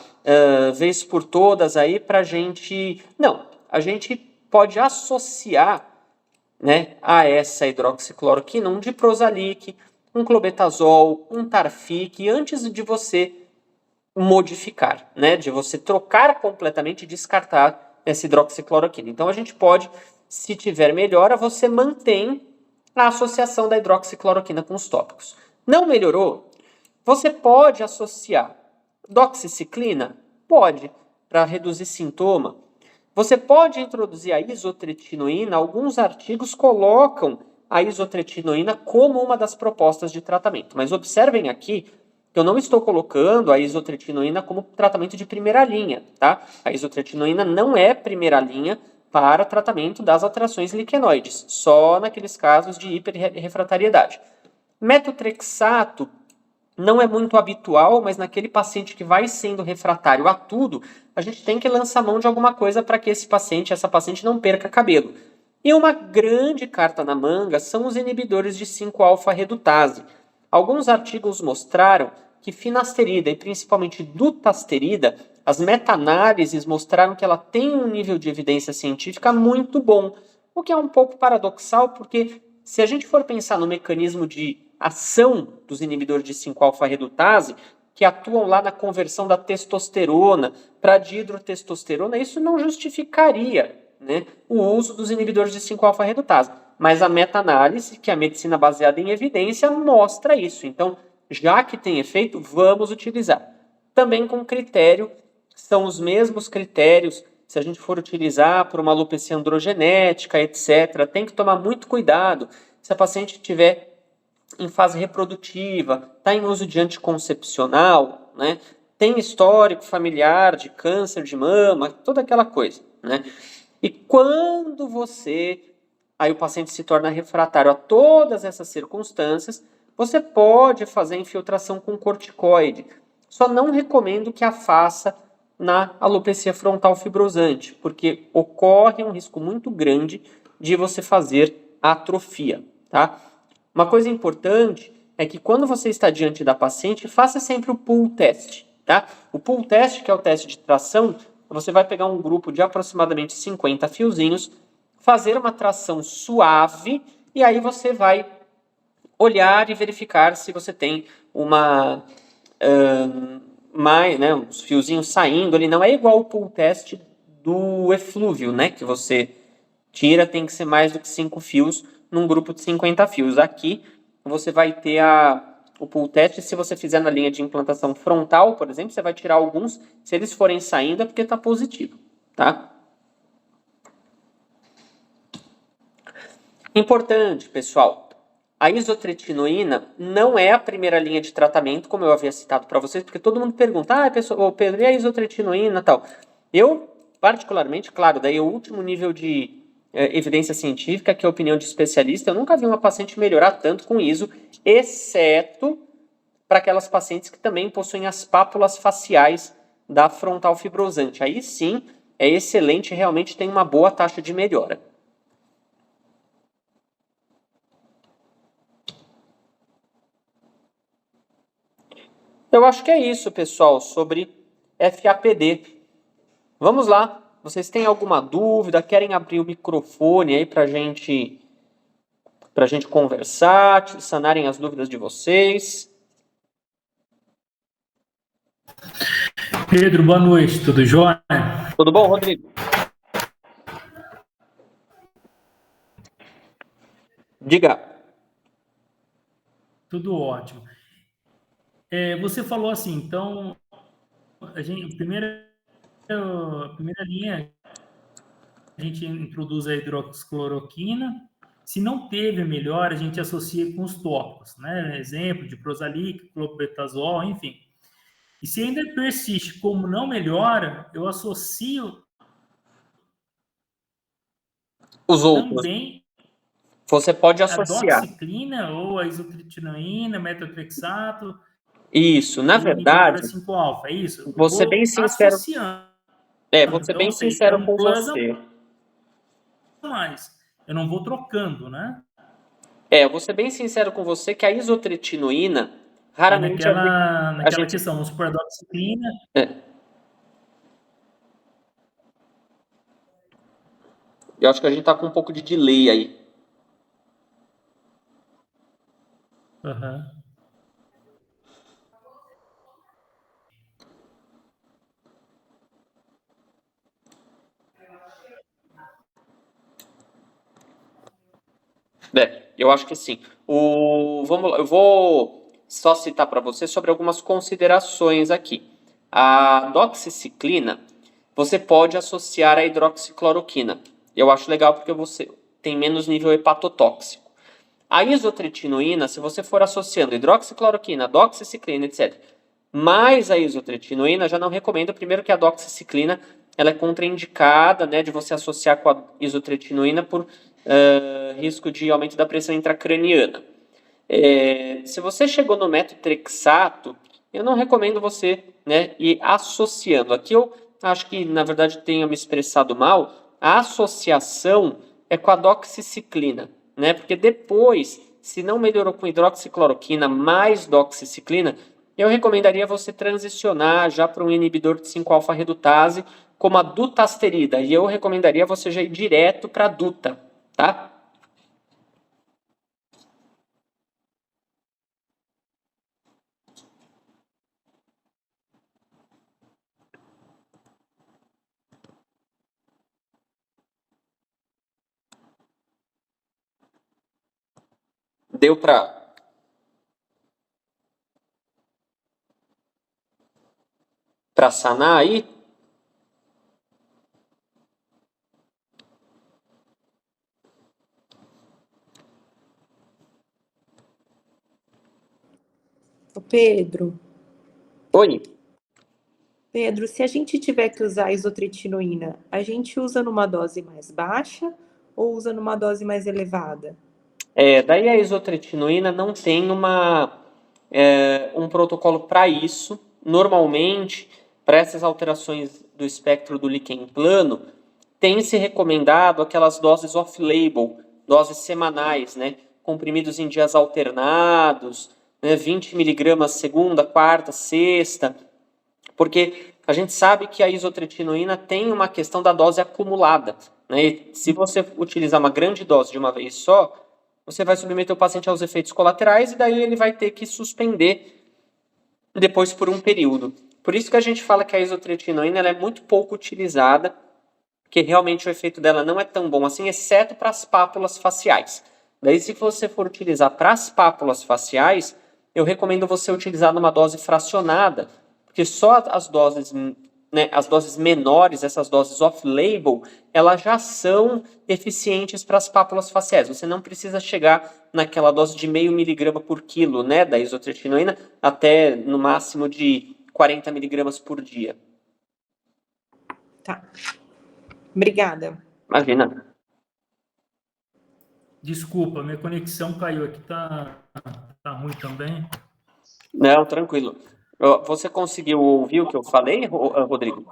vez por todas aí pra gente... Não, a gente pode associar, né, a essa hidroxicloroquina um diprozalic, um clobetasol, um Tarfic, antes de você modificar, né, de você trocar completamente e descartar essa hidroxicloroquina. Então a gente pode, se tiver melhora, você mantém a associação da hidroxicloroquina com os tópicos. Não melhorou? Você pode associar doxiciclina? Pode, para reduzir sintoma. Você pode introduzir a isotretinoína. Alguns artigos colocam a isotretinoína como uma das propostas de tratamento. Mas observem aqui que eu não estou colocando a isotretinoína como tratamento de primeira linha. Tá? A isotretinoína não é primeira linha para tratamento das alterações liquenoides, só naqueles casos de hiperrefratariedade. Metotrexato não é muito habitual, mas naquele paciente que vai sendo refratário a tudo, a gente tem que lançar mão de alguma coisa para que essa paciente não perca cabelo. E uma grande carta na manga são os inibidores de 5-alfa-redutase. Alguns artigos mostraram que finasterida e principalmente dutasterida as meta-análises mostraram que ela tem um nível de evidência científica muito bom, o que é um pouco paradoxal, porque se a gente for pensar no mecanismo de ação dos inibidores de 5-alfa-redutase, que atuam lá na conversão da testosterona para dihidrotestosterona, isso não justificaria, né, o uso dos inibidores de 5-alfa-redutase. Mas a meta-análise, que é a medicina baseada em evidência, mostra isso. Então, já que tem efeito, vamos utilizar. Também com critério, são os mesmos critérios, se a gente for utilizar por uma alopecia androgenética, etc., tem que tomar muito cuidado. Se a paciente estiver em fase reprodutiva, está em uso de anticoncepcional, né? Tem histórico familiar de câncer de mama, toda aquela coisa, né? E quando aí o paciente se torna refratário a todas essas circunstâncias, você pode fazer infiltração com corticoide. Só não recomendo que a faça na alopecia frontal fibrosante, porque ocorre um risco muito grande de você fazer atrofia, tá? Uma coisa importante é que quando você está diante da paciente, faça sempre o pull test, tá? O pull test, que é o teste de tração, você vai pegar um grupo de aproximadamente 50 fiozinhos, fazer uma tração suave e aí você vai olhar e verificar se você tem uns fiozinhos saindo. Ele não é igual o pull test do eflúvio, né? Que você tira, tem que ser mais do que 5 fios num grupo de 50 fios. Aqui você vai ter o pull test. Se você fizer na linha de implantação frontal, por exemplo, você vai tirar alguns. Se eles forem saindo é porque está positivo, tá? Importante, pessoal, a isotretinoína não é a primeira linha de tratamento, como eu havia citado para vocês, porque todo mundo pergunta, pessoal, Pedro, e a isotretinoína e tal? Eu, particularmente, claro, daí o último nível de evidência científica, que é a opinião de especialista, eu nunca vi uma paciente melhorar tanto com iso, exceto para aquelas pacientes que também possuem as pápulas faciais da frontal fibrosante. Aí sim, é excelente, realmente tem uma boa taxa de melhora. Eu acho que é isso, pessoal, sobre FAPD. Vamos lá. Vocês têm alguma dúvida? Querem abrir o microfone aí para gente conversar, sanarem as dúvidas de vocês? Pedro, boa noite. Tudo jóia? Tudo bom, Rodrigo? Diga. Tudo ótimo. Você falou assim, então, a primeira linha, a gente introduz a hidroxicloroquina. Se não teve melhora, a gente associa com os tópicos, né? Exemplo de Prozac, clobetazol, enfim. E se ainda persiste como não melhora, eu associo os outros. Também você pode associar a doxiciclina ou a isotretinoína, metotrexato. Isso, na verdade, 5-alfa, é isso? Vou ser bem sincero. Associando. Vou ser Então, bem sincero com você. Mas eu não vou trocando, né? Eu vou ser bem sincero com você que a isotretinoína raramente naquela questão, vamos supor a doxiciclina. Eu acho que a gente tá com um pouco de delay aí. Uhum. Eu acho que sim. Eu vou só citar para você sobre algumas considerações aqui. A doxiciclina, você pode associar a hidroxicloroquina. Eu acho legal porque você tem menos nível hepatotóxico. A isotretinoína, se você for associando hidroxicloroquina, doxiciclina, etc., mais a isotretinoína, já não recomendo. Primeiro que a doxiciclina ela é contraindicada, né, de você associar com a isotretinoína por risco de aumento da pressão intracraniana. Se você chegou no metotrexato, eu não recomendo você, né, ir associando. Aqui eu acho que, na verdade, tenha me expressado mal. A associação é com a doxiciclina, né, porque depois, se não melhorou com hidroxicloroquina mais doxiciclina, eu recomendaria você transicionar já para um inibidor de 5-alfa-redutase, como a dutasterida, e eu recomendaria você já ir direto para a duta, tá? Deu para sanar aí? Ô, Pedro, Oi? Pedro, se a gente tiver que usar isotretinoína, a gente usa numa dose mais baixa ou usa numa dose mais elevada? Daí a isotretinoína não tem um protocolo para isso. Normalmente, para essas alterações do espectro do líquen plano, tem se recomendado aquelas doses off-label, doses semanais, né? Comprimidos em dias alternados, né? 20 miligramas segunda, quarta, sexta, porque a gente sabe que a isotretinoína tem uma questão da dose acumulada, né? E se você utilizar uma grande dose de uma vez só, você vai submeter o paciente aos efeitos colaterais e daí ele vai ter que suspender depois por um período. Por isso que a gente fala que a isotretinoína ela é muito pouco utilizada, porque realmente o efeito dela não é tão bom assim, exceto para as pápulas faciais. Daí, se você for utilizar para as pápulas faciais, eu recomendo você utilizar numa dose fracionada, porque só as doses, né, as doses menores, essas doses off-label, elas já são eficientes para as pápulas faciais. Você não precisa chegar naquela dose de 0,5 miligrama por quilo, né, da isotretinoína, até no máximo de 40 miligramas por dia. Tá. Obrigada. Imagina. Desculpa, minha conexão caiu aqui, tá ruim também. Não, tranquilo. Você conseguiu ouvir o que eu falei, Rodrigo?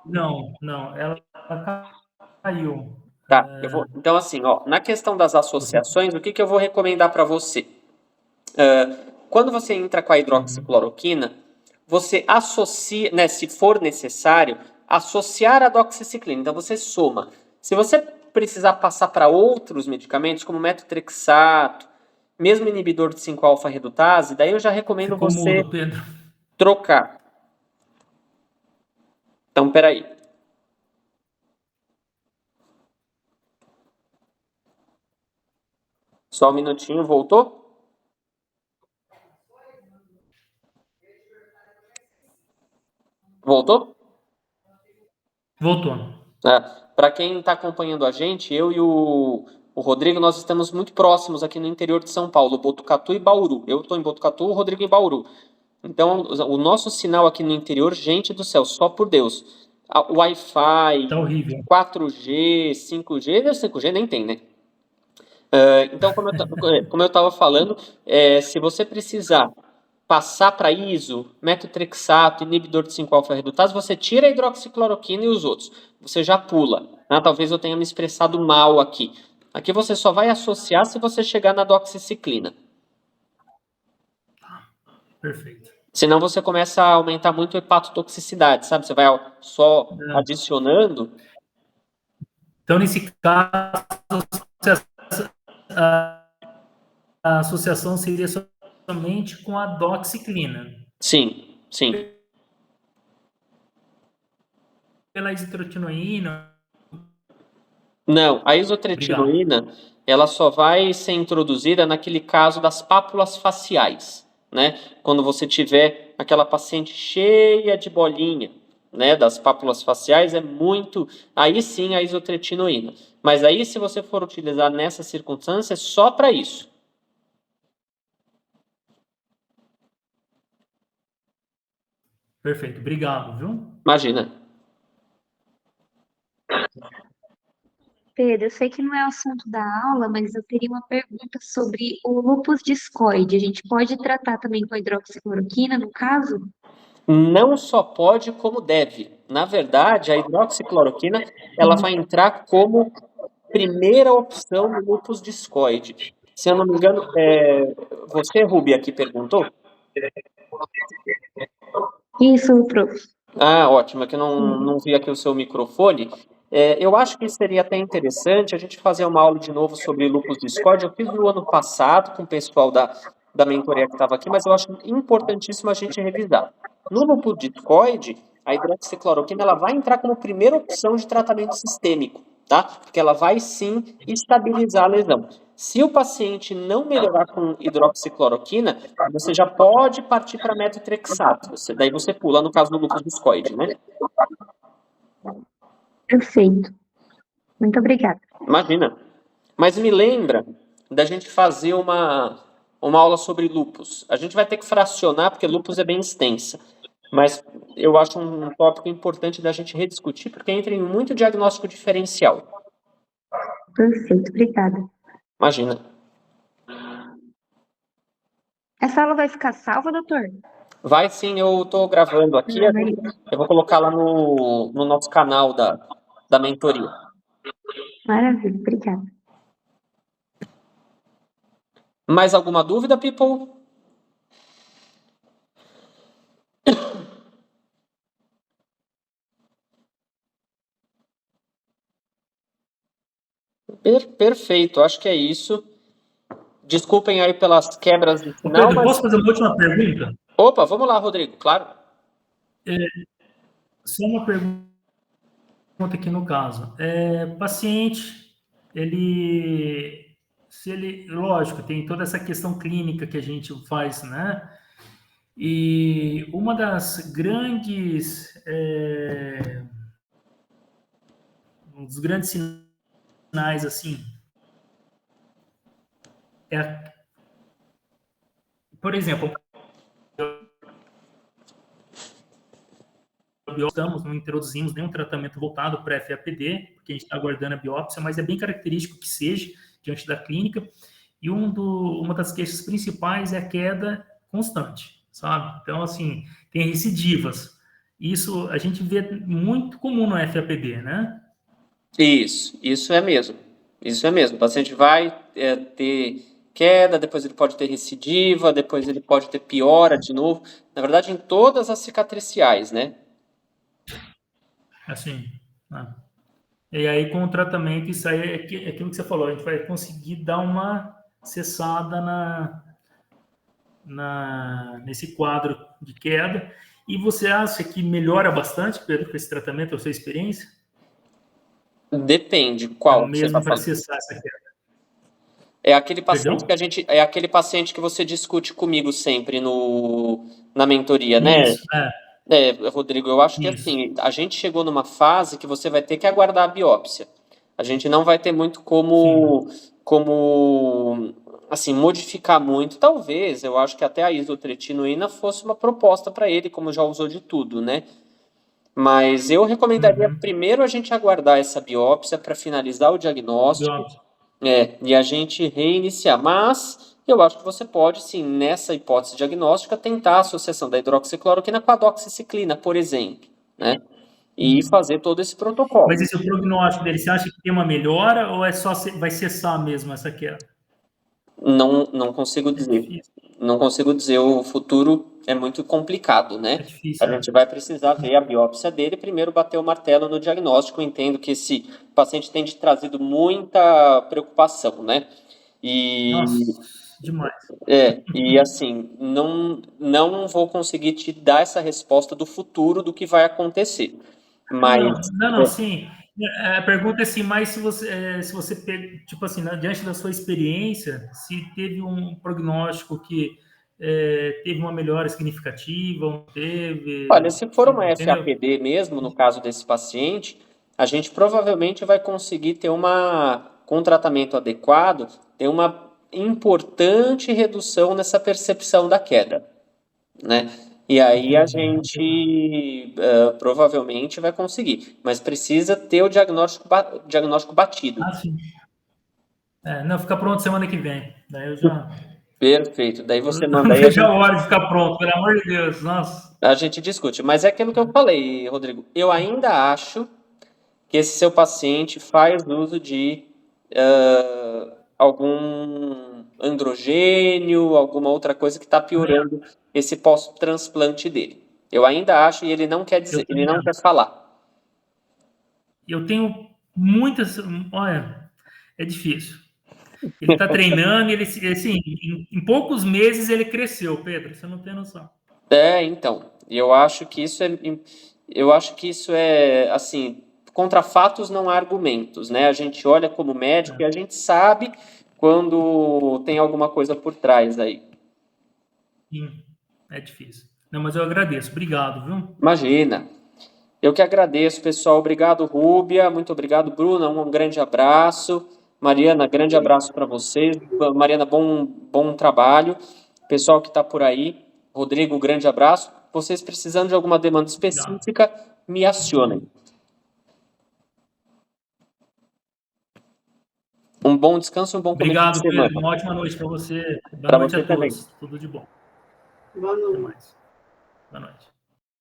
Não, ela caiu. Tá, então assim, ó, na questão das associações, o que eu vou recomendar para você? Quando você entra com a hidroxicloroquina, você associa, né, se for necessário, associar a doxiciclina. Então você soma. Se você precisar passar para outros medicamentos, como metotrexato, mesmo inibidor de 5-alfa-redutase, daí eu já recomendo Ficou você mudo, Pedro. trocar. Então, peraí. Só um minutinho, voltou? Voltou? Voltou. Para quem está acompanhando a gente, eu e o Rodrigo, nós estamos muito próximos aqui no interior de São Paulo, Botucatu e Bauru. Eu estou em Botucatu, o Rodrigo em Bauru. Então, o nosso sinal aqui no interior, gente do céu, só por Deus. Wi-Fi, Tá horrível. 4G, 5G, 5G nem tem, né? Então, como eu estava falando, se você precisar passar para ISO, metotrexato, inibidor de 5-alfa-redutase, você tira a hidroxicloroquina e os outros. Você já pula. Né? Talvez eu tenha me expressado mal aqui. Aqui você só vai associar se você chegar na doxiciclina. Perfeito. Senão você começa a aumentar muito a hepatotoxicidade, sabe? Você vai só adicionando. Então, nesse caso, a associação seria somente com a doxiclina. Sim. Pela isotretinoína. Não, a isotretinoína, ela só vai ser introduzida naquele caso das pápulas faciais, né? Quando você tiver aquela paciente cheia de bolinha, né, das pápulas faciais, aí sim a isotretinoína. Mas aí, se você for utilizar nessa circunstância, é só para isso. Perfeito, obrigado, viu? Imagina. Pedro, eu sei que não é assunto da aula, mas eu teria uma pergunta sobre o lúpus discoide. A gente pode tratar também com a hidroxicloroquina, no caso? Não só pode, como deve. Na verdade, a hidroxicloroquina, ela vai entrar como primeira opção no lúpus discoide. Se eu não me engano, você, Rubi, aqui perguntou? Isso, prof. Ah, ótimo, é que eu não vi aqui o seu microfone. Eu acho que seria até interessante a gente fazer uma aula de novo sobre lupus discoide. Eu fiz no ano passado com o pessoal da mentoria que estava aqui, mas eu acho importantíssimo a gente revisar. No lupus discoide, a hidroxicloroquina ela vai entrar como primeira opção de tratamento sistêmico, tá? Porque ela vai sim estabilizar a lesão. Se o paciente não melhorar com hidroxicloroquina, você já pode partir para metotrexato. Daí você pula no caso do lúpus discoide, né? Perfeito. Muito obrigada. Imagina. Mas me lembra da gente fazer uma aula sobre lúpus. A gente vai ter que fracionar, porque lúpus é bem extensa. Mas eu acho um tópico importante da gente rediscutir, porque entra em muito diagnóstico diferencial. Perfeito, obrigada. Imagina. Essa aula vai ficar salva, doutor? Vai sim, eu estou gravando aqui. Eu vou colocar lá no nosso canal da mentoria. Maravilha, obrigada. Mais alguma dúvida, people? Perfeito, acho que é isso. Desculpem aí pelas quebras de sinal, Pedro, mas... posso fazer uma última pergunta? Opa, vamos lá, Rodrigo, claro. Só uma pergunta aqui no caso. Paciente, lógico, tem toda essa questão clínica que a gente faz, né? E uma das um dos grandes sinais, assim, por exemplo, não introduzimos nenhum tratamento voltado para FAPD, porque a gente está aguardando a biópsia, mas é bem característico que seja diante da clínica. E uma das queixas principais é a queda constante, sabe? Então, assim, tem recidivas. Isso a gente vê muito comum no FAPD, né? Isso é mesmo. Isso é mesmo. O paciente vai ter queda, depois ele pode ter recidiva, depois ele pode ter piora de novo. Na verdade, em todas as cicatriciais, né? Assim, né? E aí, com o tratamento, isso aí é aquilo que você falou, a gente vai conseguir dar uma cessada nesse quadro de queda. E você acha que melhora bastante, Pedro, com esse tratamento, a sua experiência? Depende É qual o que você está mesmo para falando. cessar essa queda. É aquele paciente Perdão? é aquele paciente que você discute comigo sempre na mentoria, né? Isso, Rodrigo, eu acho que isso. assim, a gente chegou numa fase que você vai ter que aguardar a biópsia. A gente não vai ter muito como assim, modificar muito. Talvez, eu acho que até a isotretinoína fosse uma proposta para ele, como já usou de tudo, né? Mas eu recomendaria primeiro a gente aguardar essa biópsia para finalizar o diagnóstico, Biópsia. e a gente reiniciar. Mas eu acho que você pode, sim, nessa hipótese diagnóstica, tentar a associação da hidroxicloroquina com a doxiciclina, por exemplo, né? E fazer todo esse protocolo. Mas esse é o prognóstico dele, você acha que tem uma melhora ou vai cessar mesmo essa queda? Não consigo É dizer. difícil. Não consigo dizer. O futuro é muito complicado, né? É difícil, A né? gente vai precisar ver a biópsia dele, primeiro bater o martelo no diagnóstico. Eu entendo que esse paciente tem trazido muita preocupação, né? Nossa, E demais. e assim, não vou conseguir te dar essa resposta do futuro do que vai acontecer. Mas Não, sim. A pergunta é assim, mas se você tipo assim, diante da sua experiência, se teve um prognóstico que teve uma melhora significativa, ou não teve, olha, se for uma entendeu? FAPD mesmo, no caso desse paciente, a gente provavelmente vai conseguir ter com tratamento adequado, ter uma importante redução nessa percepção da queda, né? E aí a Entendi. gente provavelmente vai conseguir, mas precisa ter o diagnóstico batido. Ah, sim. Não, fica pronto semana que vem. Daí eu já Perfeito. Daí você não manda aí, vejo a hora de ficar pronto, pelo amor de Deus. Nossa. a gente discute. Mas é aquilo que eu falei, Rodrigo. Eu ainda acho que esse seu paciente faz uso de algum androgênio, alguma outra coisa que está piorando esse pós-transplante dele. Eu ainda acho, e ele não quer dizer, ele não quer falar. Eu tenho muitas. Olha, é difícil. Ele está treinando, ele assim, em poucos meses ele cresceu, Pedro. Você não tem noção. Então, eu acho que isso é assim, contra fatos não há argumentos, né? A gente olha como médico e a gente sabe quando tem alguma coisa por trás aí. Sim, é difícil. Não, mas eu agradeço. Obrigado, viu? Imagina. Eu que agradeço, pessoal. Obrigado, Rúbia. Muito obrigado, Bruna. Um grande abraço. Mariana, grande abraço para vocês. Mariana, bom trabalho. Pessoal que está por aí. Rodrigo, grande abraço. Vocês precisando de alguma demanda específica, me acionem. Um bom descanso e um bom começo Obrigado, de semana. Pedro. Uma ótima noite para você. Boa Pra noite você a todos. também. Tudo de bom. Boa Até noite. mais. Boa noite.